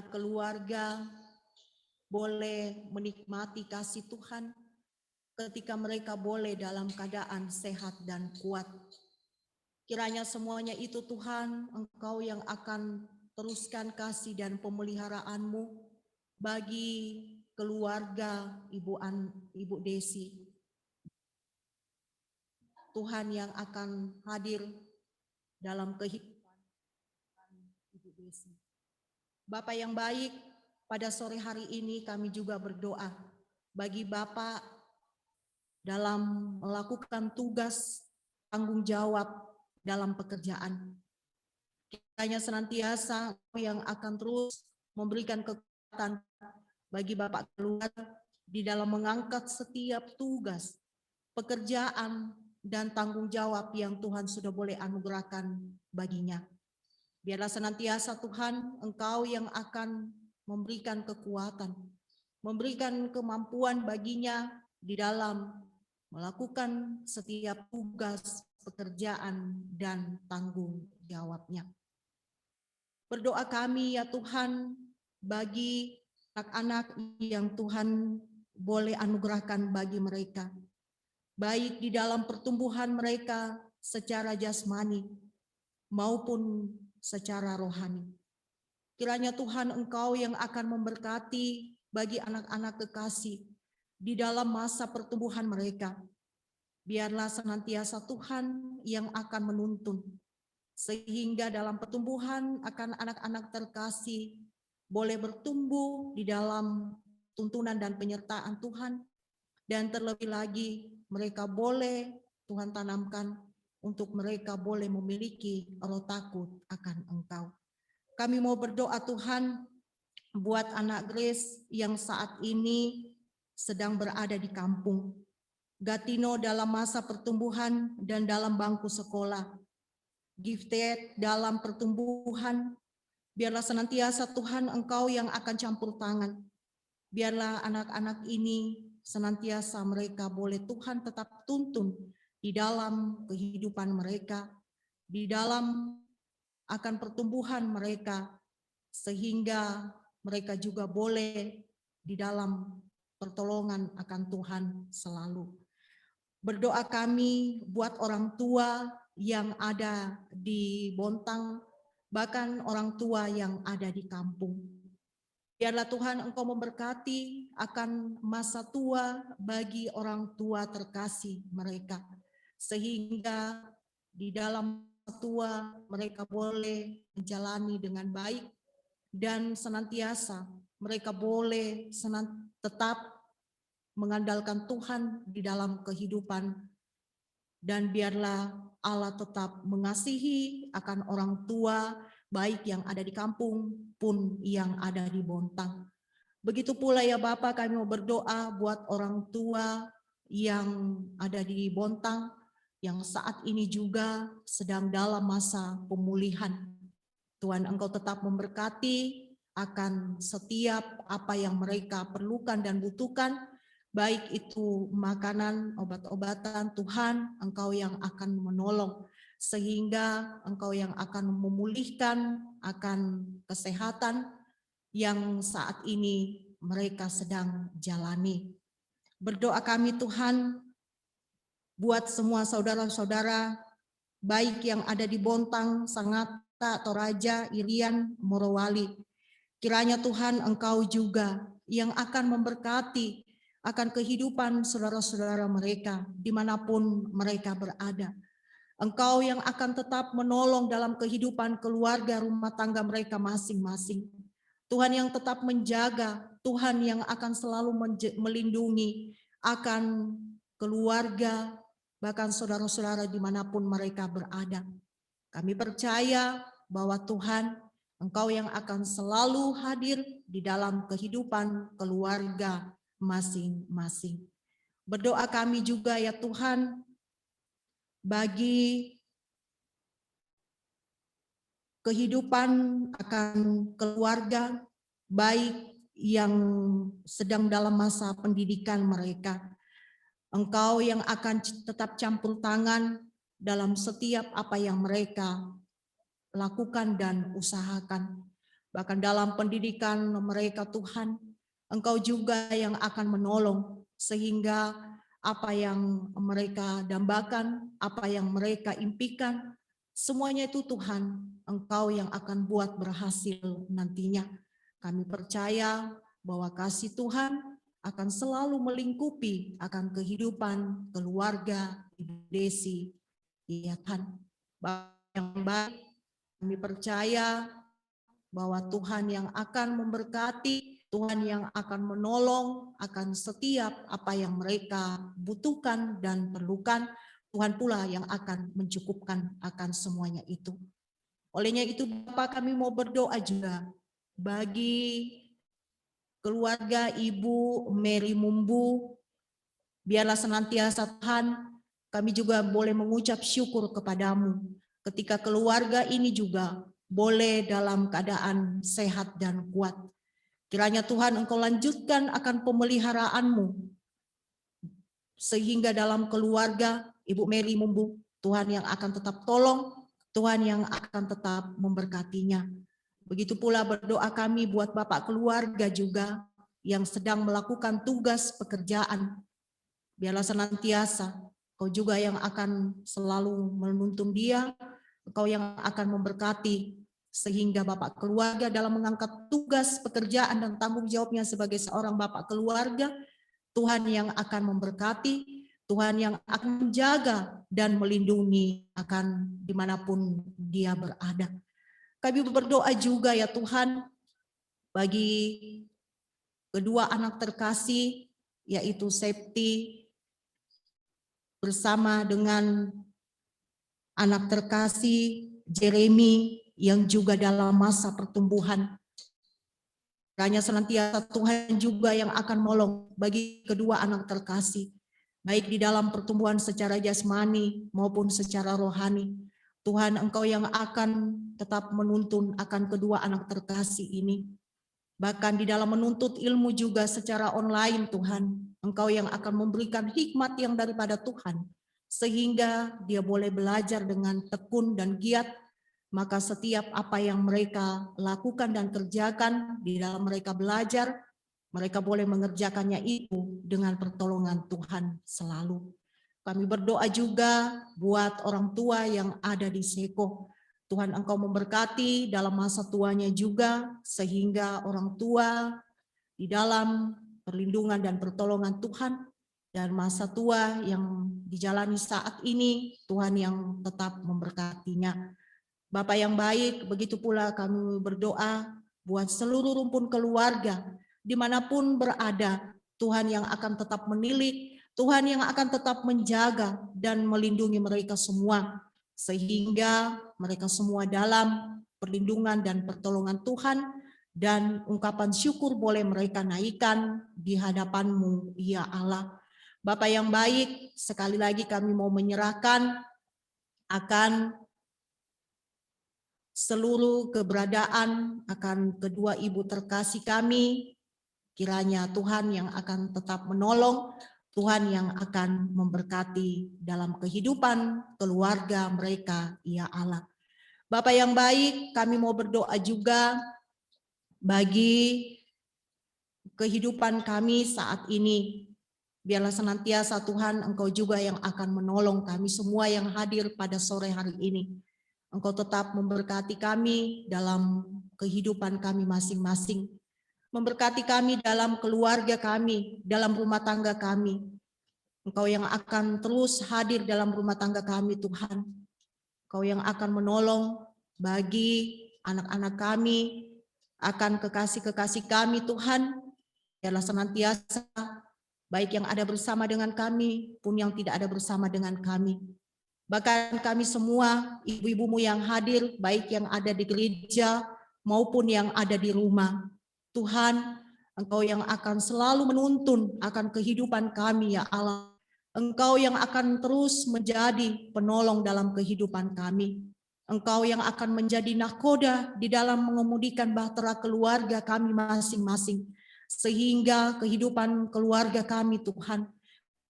keluarga boleh menikmati kasih Tuhan ketika mereka boleh dalam keadaan sehat dan kuat. Kiranya semuanya itu Tuhan, Engkau yang akan teruskan kasih dan pemeliharaanmu bagi keluarga Ibu Desi. Tuhan yang akan hadir dalam kehidupan Ibu Desi. Bapak yang baik, pada sore hari ini kami juga berdoa bagi Bapak dalam melakukan tugas tanggung jawab dalam pekerjaan. Kiranya senantiasa yang akan terus memberikan kekuatan bagi Bapak keluarga di dalam mengangkat setiap tugas, pekerjaan, dan tanggung jawab yang Tuhan sudah boleh anugerahkan baginya. Biarlah senantiasa Tuhan, Engkau yang akan memberikan kekuatan, memberikan kemampuan baginya di dalam melakukan setiap tugas, pekerjaan, dan tanggung jawabnya. Berdoa kami ya Tuhan bagi anak-anak yang Tuhan boleh anugerahkan bagi mereka, baik di dalam pertumbuhan mereka secara jasmani maupun secara rohani. Kiranya Tuhan Engkau yang akan memberkati bagi anak-anak kekasih di dalam masa pertumbuhan mereka. Biarlah senantiasa Tuhan yang akan menuntun, sehingga dalam pertumbuhan akan anak-anak terkasih boleh bertumbuh di dalam tuntunan dan penyertaan Tuhan, dan terlebih lagi mereka boleh Tuhan tanamkan untuk mereka boleh memiliki roh takut akan Engkau. Kami mau berdoa Tuhan buat anak Grace yang saat ini sedang berada di kampung. Gatino dalam masa pertumbuhan dan dalam bangku sekolah. Gifted dalam pertumbuhan. Biarlah senantiasa Tuhan Engkau yang akan campur tangan. Biarlah anak-anak ini senantiasa mereka boleh Tuhan tetap tuntun di dalam kehidupan mereka, di dalam akan pertumbuhan mereka, sehingga mereka juga boleh di dalam pertolongan akan Tuhan selalu. Berdoa kami buat orang tua yang ada di Bontang, bahkan orang tua yang ada di kampung. Biarlah Tuhan Engkau memberkati akan masa tua bagi orang tua terkasih mereka, sehingga di dalam masa tua mereka boleh menjalani dengan baik dan senantiasa mereka boleh tetap mengandalkan Tuhan di dalam kehidupan, dan biarlah Allah tetap mengasihi akan orang tua baik yang ada di kampung pun yang ada di Bontang. Begitu pula ya Bapak, kami mau berdoa buat orang tua yang ada di Bontang yang saat ini juga sedang dalam masa pemulihan. Tuhan Engkau tetap memberkati akan setiap apa yang mereka perlukan dan butuhkan, baik itu makanan, obat-obatan. Tuhan Engkau yang akan menolong, sehingga Engkau yang akan memulihkan akan kesehatan yang saat ini mereka sedang jalani. Berdoa kami Tuhan buat semua saudara-saudara baik yang ada di Bontang, Sangatta, Toraja, Irian, Morowali. Kiranya Tuhan Engkau juga yang akan memberkati akan kehidupan saudara-saudara mereka dimanapun mereka berada. Engkau yang akan tetap menolong dalam kehidupan keluarga rumah tangga mereka masing-masing. Tuhan yang tetap menjaga, Tuhan yang akan selalu melindungi akan keluarga, bahkan saudara-saudara dimanapun mereka berada. Kami percaya bahwa Tuhan Engkau yang akan selalu hadir di dalam kehidupan keluarga masing-masing. Berdoa kami juga ya Tuhan bagi kehidupan akan keluarga baik yang sedang dalam masa pendidikan mereka. Engkau yang akan tetap campur tangan dalam setiap apa yang mereka lakukan dan usahakan. bahkan dalam pendidikan mereka Tuhan, Engkau juga yang akan menolong sehingga apa yang mereka dambakan, apa yang mereka impikan, semuanya itu Tuhan, Engkau yang akan buat berhasil nantinya. Kami percaya bahwa kasih Tuhan akan selalu melingkupi akan kehidupan keluarga Ibu Desi. Ya Tuhan, yang baik, kami percaya bahwa Tuhan yang akan memberkati, Tuhan yang akan menolong akan setiap apa yang mereka butuhkan dan perlukan. Tuhan pula yang akan mencukupkan akan semuanya itu. Olehnya itu Bapak, kami mau berdoa juga bagi keluarga Ibu Mary Mumbu. Biarlah senantiasa Tuhan, kami juga boleh mengucap syukur kepadamu ketika keluarga ini juga boleh dalam keadaan sehat dan kuat. Kiranya Tuhan Engkau lanjutkan akan pemeliharaanmu, sehingga dalam keluarga Ibu Mary Mumbu, Tuhan yang akan tetap tolong, Tuhan yang akan tetap memberkatinya. Begitu pula berdoa kami buat Bapak keluarga juga yang sedang melakukan tugas pekerjaan. Biarlah senantiasa Kau juga yang akan selalu menuntun dia, Engkau yang akan memberkati, sehingga Bapak keluarga dalam mengangkat tugas pekerjaan dan tanggung jawabnya sebagai seorang Bapak keluarga, Tuhan yang akan memberkati, Tuhan yang akan menjaga dan melindungi akan dimanapun dia berada. Kami berdoa juga ya Tuhan bagi kedua anak terkasih, yaitu Septi bersama dengan anak terkasih Jeremy yang juga dalam masa pertumbuhan. Kiranya senantiasa Tuhan juga yang akan menolong bagi kedua anak terkasih, baik di dalam pertumbuhan secara jasmani maupun secara rohani. Tuhan, Engkau yang akan tetap menuntun akan kedua anak terkasih ini. Bahkan di dalam menuntut ilmu juga secara online Tuhan, Engkau yang akan memberikan hikmat yang daripada Tuhan, sehingga dia boleh belajar dengan tekun dan giat. Maka setiap apa yang mereka lakukan dan kerjakan di dalam mereka belajar, mereka boleh mengerjakannya itu dengan pertolongan Tuhan selalu. Kami berdoa juga buat orang tua yang ada di Seko. Tuhan Engkau memberkati dalam masa tuanya juga, sehingga orang tua di dalam perlindungan dan pertolongan Tuhan, dan masa tua yang dijalani saat ini, Tuhan yang tetap memberkatinya. Bapak yang baik, begitu pula kami berdoa buat seluruh rumpun keluarga, dimanapun berada, Tuhan yang akan tetap menilik, Tuhan yang akan tetap menjaga dan melindungi mereka semua, sehingga mereka semua dalam perlindungan dan pertolongan Tuhan, dan ungkapan syukur boleh mereka naikkan di hadapan-Mu, ya Allah. Bapak yang baik, sekali lagi kami mau menyerahkan akan seluruh keberadaan akan kedua ibu terkasih kami. Kiranya Tuhan yang akan tetap menolong, Tuhan yang akan memberkati dalam kehidupan keluarga mereka, ya Allah. Bapak yang baik, kami mau berdoa juga bagi kehidupan kami saat ini. Biarlah senantiasa Tuhan Engkau juga yang akan menolong kami semua yang hadir pada sore hari ini. Engkau tetap memberkati kami dalam kehidupan kami masing-masing. Memberkati kami dalam keluarga kami, dalam rumah tangga kami. Engkau yang akan terus hadir dalam rumah tangga kami Tuhan. Engkau yang akan menolong bagi anak-anak kami, akan kekasih-kekasih kami Tuhan. Biarlah senantiasa baik yang ada bersama dengan kami pun yang tidak ada bersama dengan kami. Bahkan kami semua, ibu-ibumu yang hadir, baik yang ada di gereja maupun yang ada di rumah. Tuhan, Engkau yang akan selalu menuntun akan kehidupan kami, ya Allah. Engkau yang akan terus menjadi penolong dalam kehidupan kami. Engkau yang akan menjadi nahkoda di dalam mengemudikan bahtera keluarga kami masing-masing. Sehingga kehidupan keluarga kami, Tuhan,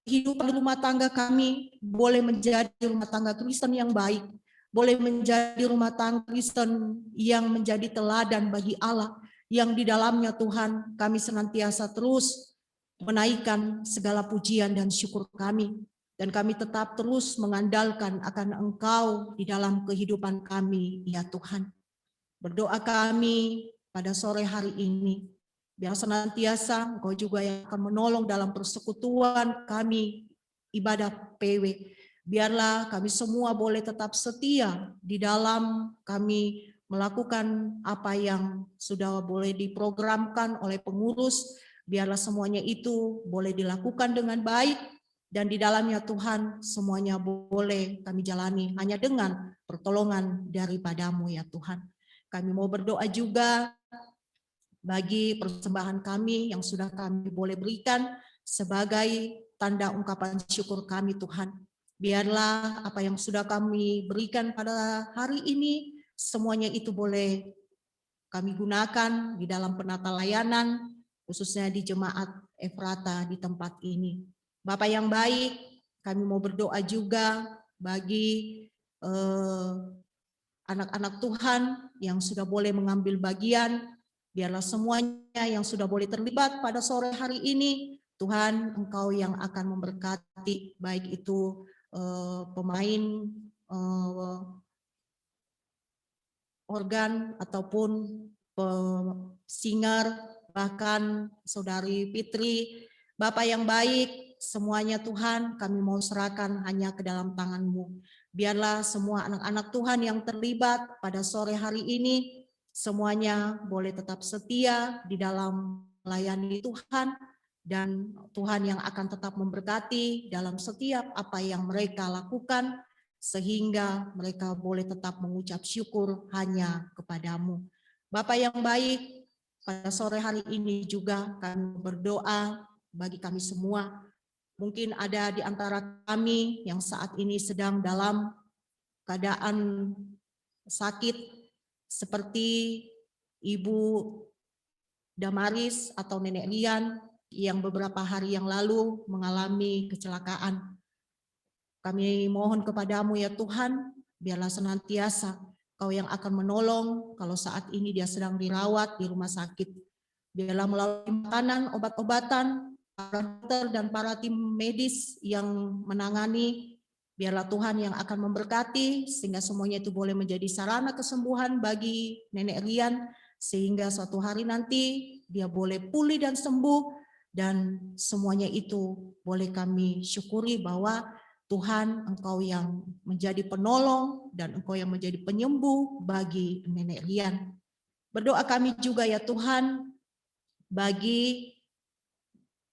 kehidupan rumah tangga kami boleh menjadi rumah tangga Kristen yang baik, boleh menjadi rumah tangga Kristen yang menjadi teladan bagi Allah, yang di dalamnya Tuhan kami senantiasa terus menaikkan segala pujian dan syukur kami. Dan kami tetap terus mengandalkan akan Engkau di dalam kehidupan kami, ya Tuhan. Berdoa kami pada sore hari ini, biar senantiasa Engkau juga yang akan menolong dalam persekutuan kami ibadah PW. Biarlah kami semua boleh tetap setia di dalam kami melakukan apa yang sudah boleh diprogramkan oleh pengurus. Biarlah semuanya itu boleh dilakukan dengan baik, dan di dalamnya Tuhan semuanya boleh kami jalani hanya dengan pertolongan daripada-Mu, ya Tuhan. Kami mau berdoa juga bagi persembahan kami yang sudah kami boleh berikan sebagai tanda ungkapan syukur kami, Tuhan. Biarlah apa yang sudah kami berikan pada hari ini, semuanya itu boleh kami gunakan di dalam penata layanan, khususnya di Jemaat Efrata di tempat ini. Bapak yang baik, kami mau berdoa juga bagi anak-anak Tuhan yang sudah boleh mengambil bagian. Biarlah semuanya yang sudah boleh terlibat pada sore hari ini, Tuhan Engkau yang akan memberkati, baik itu pemain organ ataupun singer, bahkan Saudari Fitri. Bapak yang baik, semuanya Tuhan kami mau serahkan hanya ke dalam tangan-Mu. Biarlah semua anak-anak Tuhan yang terlibat pada sore hari ini, semuanya boleh tetap setia di dalam melayani Tuhan, dan Tuhan yang akan tetap memberkati dalam setiap apa yang mereka lakukan, sehingga mereka boleh tetap mengucap syukur hanya kepada-Mu. Bapak yang baik, pada sore hari ini juga kami berdoa bagi kami semua. Mungkin ada di antara kami yang saat ini sedang dalam keadaan sakit, seperti Ibu Damaris atau Nenek Lian yang beberapa hari yang lalu mengalami kecelakaan. Kami mohon kepada-Mu, ya Tuhan, biarlah senantiasa Kau yang akan menolong kalau saat ini dia sedang dirawat di rumah sakit. Biarlah melalui makanan, obat-obatan, para dokter dan para tim medis yang menangani, biarlah Tuhan yang akan memberkati sehingga semuanya itu boleh menjadi sarana kesembuhan bagi Nenek Lian, sehingga suatu hari nanti dia boleh pulih dan sembuh, dan semuanya itu boleh kami syukuri bahwa Tuhan Engkau yang menjadi penolong dan Engkau yang menjadi penyembuh bagi Nenek Lian. Berdoa kami juga, ya Tuhan, bagi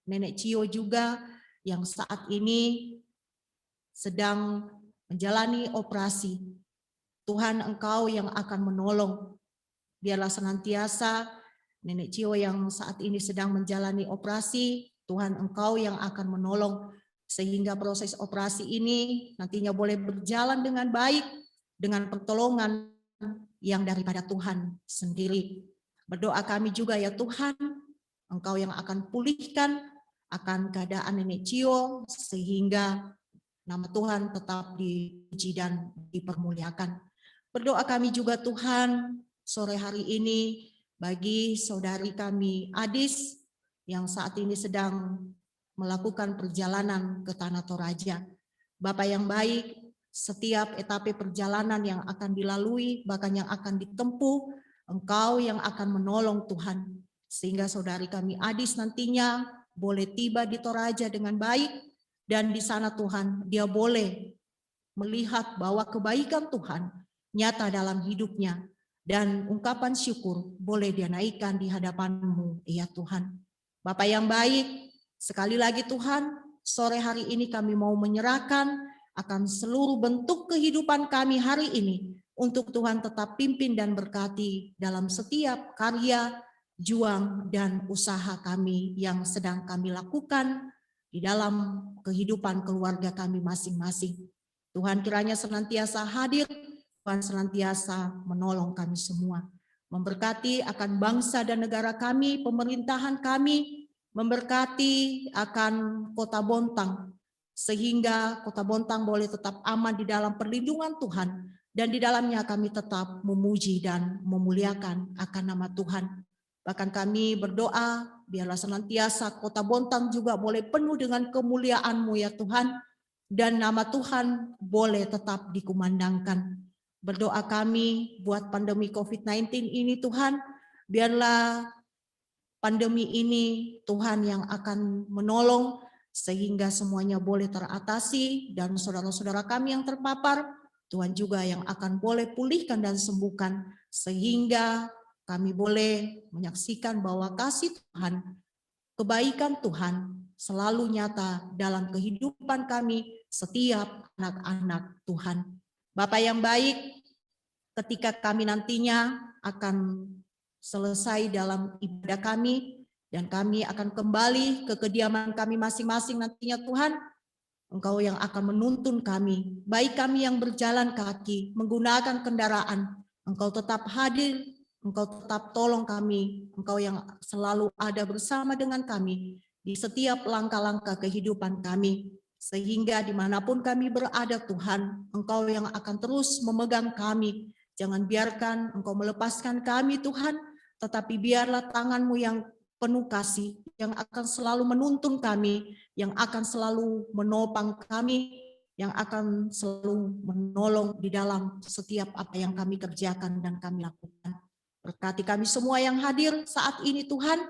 Nenek Cio juga yang saat ini sedang menjalani operasi. Tuhan Engkau yang akan menolong. Biarlah senantiasa Nenek Cio yang saat ini sedang menjalani operasi, Tuhan Engkau yang akan menolong sehingga proses operasi ini nantinya boleh berjalan dengan baik dengan pertolongan yang daripada Tuhan sendiri. Berdoa kami juga, ya Tuhan, Engkau yang akan pulihkan akan keadaan Nenek Cio sehingga nama Tuhan tetap dipuji dan dipermuliakan. Berdoa kami juga, Tuhan, sore hari ini bagi saudari kami Adis yang saat ini sedang melakukan perjalanan ke Tanah Toraja. Bapak yang baik, setiap etape perjalanan yang akan dilalui, bahkan yang akan ditempuh, Engkau yang akan menolong, Tuhan, sehingga saudari kami Adis nantinya boleh tiba di Toraja dengan baik, dan di sana Tuhan dia boleh melihat bahwa kebaikan Tuhan nyata dalam hidupnya, dan ungkapan syukur boleh dia naikkan di hadapan-Mu, ya Tuhan. Bapak yang baik, sekali lagi Tuhan, sore hari ini kami mau menyerahkan akan seluruh bentuk kehidupan kami hari ini, untuk Tuhan tetap pimpin dan berkati dalam setiap karya, juang, dan usaha kami yang sedang kami lakukan di dalam kehidupan keluarga kami masing-masing. Tuhan kiranya senantiasa hadir, Tuhan senantiasa menolong kami semua. Memberkati akan bangsa dan negara kami, pemerintahan kami, memberkati akan Kota Bontang, sehingga Kota Bontang boleh tetap aman di dalam perlindungan Tuhan, dan di dalamnya kami tetap memuji dan memuliakan akan nama Tuhan. Bahkan kami berdoa, biarlah senantiasa Kota Bontang juga boleh penuh dengan kemuliaan-Mu ya Tuhan, dan nama Tuhan boleh tetap dikumandangkan. Berdoa kami buat pandemi COVID-19 ini Tuhan, biarlah pandemi ini Tuhan yang akan menolong sehingga semuanya boleh teratasi, dan saudara-saudara kami yang terpapar, Tuhan juga yang akan boleh pulihkan dan sembuhkan, sehingga kami boleh menyaksikan bahwa kasih Tuhan, kebaikan Tuhan selalu nyata dalam kehidupan kami setiap anak-anak Tuhan. Bapa yang baik, ketika kami nantinya akan selesai dalam ibadah kami, dan kami akan kembali ke kediaman kami masing-masing nantinya Tuhan, Engkau yang akan menuntun kami, baik kami yang berjalan kaki, menggunakan kendaraan, Engkau tetap hadir, Engkau tetap tolong kami, Engkau yang selalu ada bersama dengan kami di setiap langkah-langkah kehidupan kami, sehingga dimanapun kami berada Tuhan, Engkau yang akan terus memegang kami. Jangan biarkan Engkau melepaskan kami Tuhan, tetapi biarlah tangan-Mu yang penuh kasih, yang akan selalu menuntun kami, yang akan selalu menopang kami, yang akan selalu menolong di dalam setiap apa yang kami kerjakan dan kami lakukan. Berkati kami semua yang hadir saat ini Tuhan,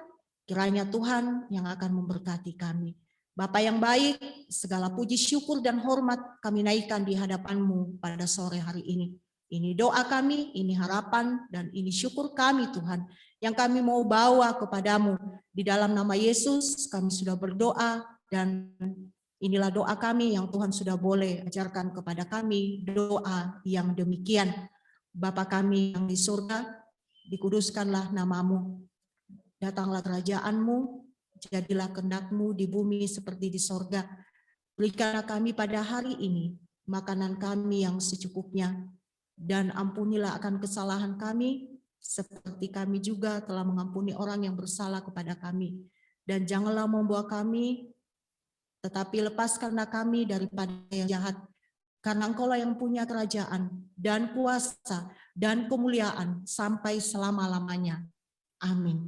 kiranya Tuhan yang akan memberkati kami. Bapa yang baik, segala puji syukur dan hormat kami naikkan di hadapan-Mu pada sore hari ini. Ini doa kami, ini harapan, dan ini syukur kami Tuhan, yang kami mau bawa kepadamu. Di dalam nama Yesus kami sudah berdoa, dan inilah doa kami yang Tuhan sudah boleh ajarkan kepada kami, doa yang demikian. Bapa kami yang di surga, dikuduskanlah nama-Mu, datanglah kerajaan-Mu, jadilah kehendak-Mu di bumi seperti di sorga. Berikanlah kami pada hari ini makanan kami yang secukupnya, dan ampunilah akan kesalahan kami, seperti kami juga telah mengampuni orang yang bersalah kepada kami. Dan janganlah membawa kami, tetapi lepaskanlah kami daripada yang jahat. Karena Engkaulah yang punya kerajaan dan kuasa dan kemuliaan sampai selama-lamanya. Amin.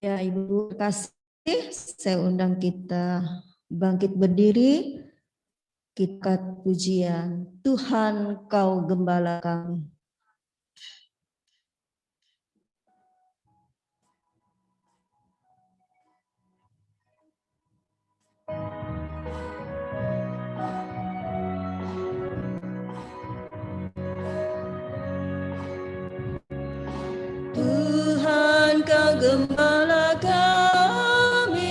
Ya Ibu kasih, saya undang kita bangkit berdiri, kita pujian Tuhan Kau Gembala kami. Tuhan Kau Gembala kami,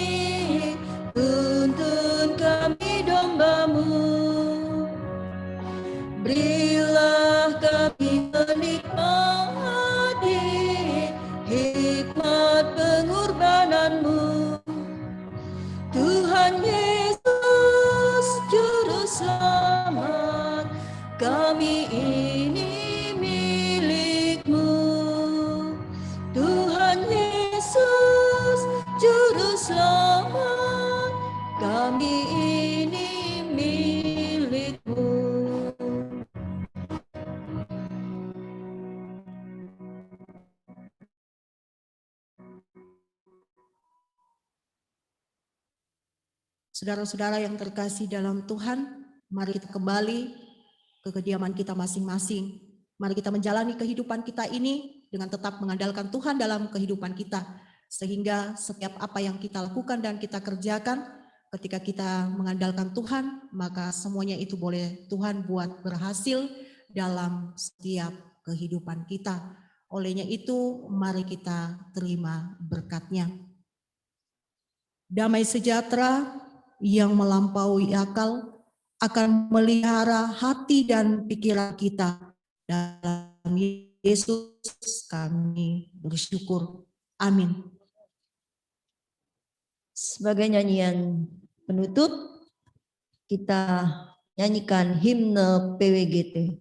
tuntun kami domba-Mu. Berilah kami menikmati hikmat pengorbanan-Mu. Tuhan Yesus Juru Selamat, kami ini milik-Mu. Tuhan Yesus Juru Selamat, kami ini milik-Mu. Saudara-saudara yang terkasih dalam Tuhan, mari kita kembali ke kediaman kita masing-masing. Mari kita menjalani kehidupan kita ini dengan tetap mengandalkan Tuhan dalam kehidupan kita. Sehingga setiap apa yang kita lakukan dan kita kerjakan, ketika kita mengandalkan Tuhan, maka semuanya itu boleh Tuhan buat berhasil dalam setiap kehidupan kita. Olehnya itu, mari kita terima berkat-Nya. Damai sejahtera yang melampaui akal akan melihara hati dan pikiran kita. Dalam Yesus kami bersyukur. Amin. Sebagai nyanyian penutup, kita nyanyikan himne PWGT.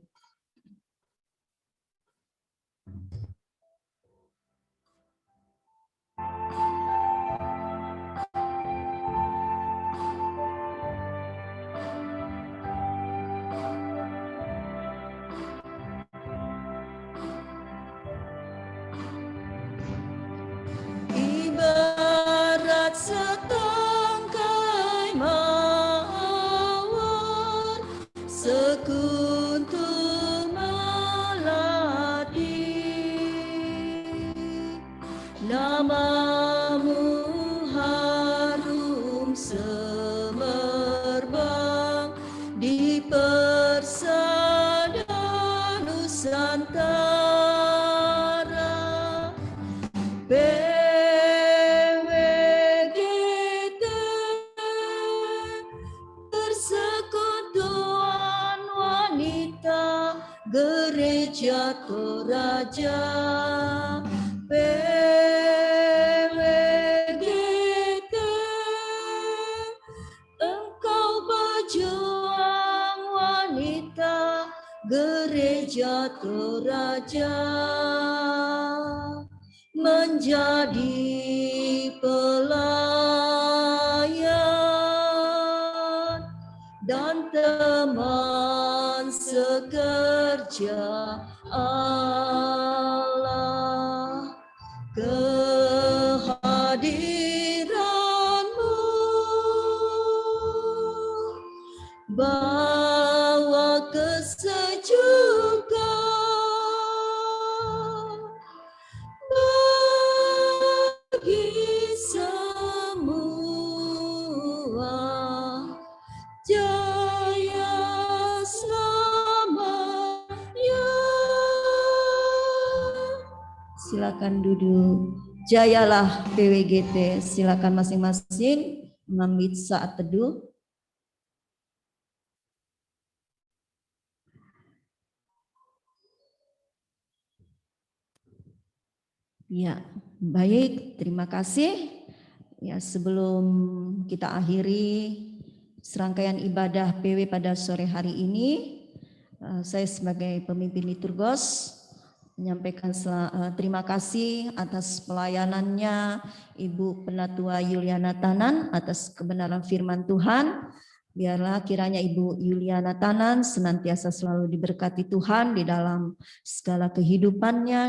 Gereja Toraja PWGT, engkau pejuang wanita Gereja Toraja, menjadi pelayan dan teman sekerja Allah. Kehadiranmu bawa kesejukan bagi semua, jaya selamanya. Silakan duduk. Jayalah PWGT. Silakan masing-masing mengambil saat teduh. Ya, baik, terima kasih. Ya, sebelum kita akhiri serangkaian ibadah PW pada sore hari ini, saya sebagai pemimpin liturgos menyampaikan terima kasih atas pelayanannya Ibu Penatua Yuliana Tanan atas kebenaran firman Tuhan. Biarlah kiranya Ibu Yuliana Tanan senantiasa selalu diberkati Tuhan di dalam segala kehidupannya,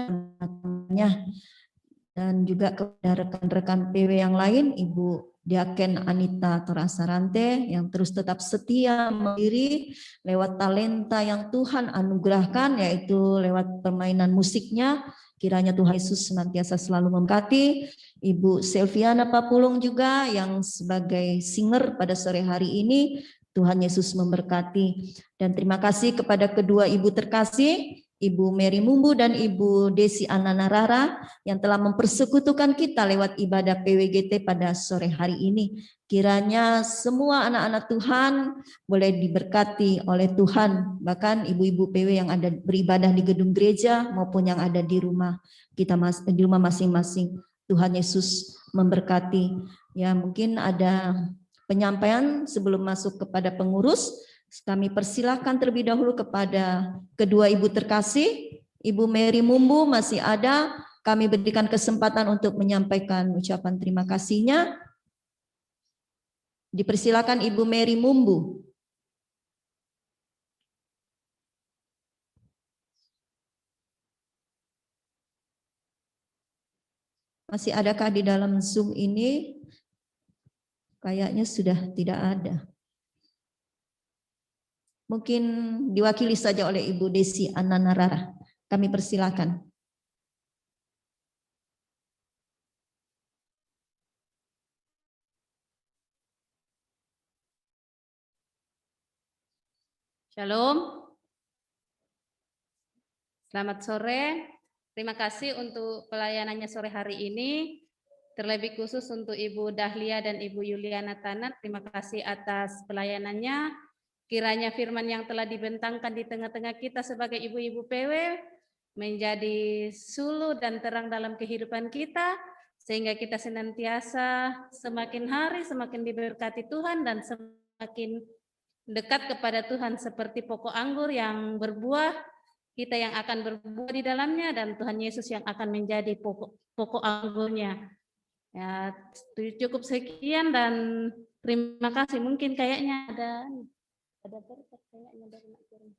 dan juga kepada rekan-rekan PW yang lain, Ibu Diaken Anita Torasarante yang terus tetap setia mendiri lewat talenta yang Tuhan anugerahkan, yaitu lewat permainan musiknya. Kiranya Tuhan Yesus senantiasa selalu memberkati. Ibu Selviana Papulung juga yang sebagai singer pada sore hari ini, Tuhan Yesus memberkati. Dan terima kasih kepada kedua ibu terkasih, Ibu Mary Mumbu dan Ibu Desi Ananarara yang telah mempersekutukan kita lewat ibadah PWGT pada sore hari ini. Kiranya semua anak-anak Tuhan boleh diberkati oleh Tuhan, bahkan ibu-ibu PW yang ada beribadah di gedung gereja maupun yang ada di rumah kita, di rumah masing-masing. Tuhan Yesus memberkati. Ya, mungkin ada penyampaian sebelum masuk kepada pengurus. Kami persilahkan terlebih dahulu kepada kedua ibu terkasih. Ibu Mary Mumbu masih ada, kami berikan kesempatan untuk menyampaikan ucapan terima kasihnya. Dipersilakan Ibu Mary Mumbu. Masih adakah di dalam Zoom ini? Kayaknya sudah tidak ada. Mungkin diwakili saja oleh Ibu Desi Ananarara. Kami persilakan. Shalom. Selamat sore. Terima kasih untuk pelayanannya sore hari ini. Terlebih khusus untuk Ibu Dahlia dan Ibu Yuliana Tanan. Terima kasih atas pelayanannya. Kiranya firman yang telah dibentangkan di tengah-tengah kita sebagai ibu-ibu PW menjadi suluh dan terang dalam kehidupan kita, sehingga kita senantiasa semakin hari semakin diberkati Tuhan dan semakin dekat kepada Tuhan seperti pokok anggur yang berbuah, kita yang akan berbuah di dalamnya, dan Tuhan Yesus yang akan menjadi pokok anggurnya. Ya, cukup sekian dan terima kasih. Mungkin kayaknya ada berkat kayaknya dari Nak Kirin.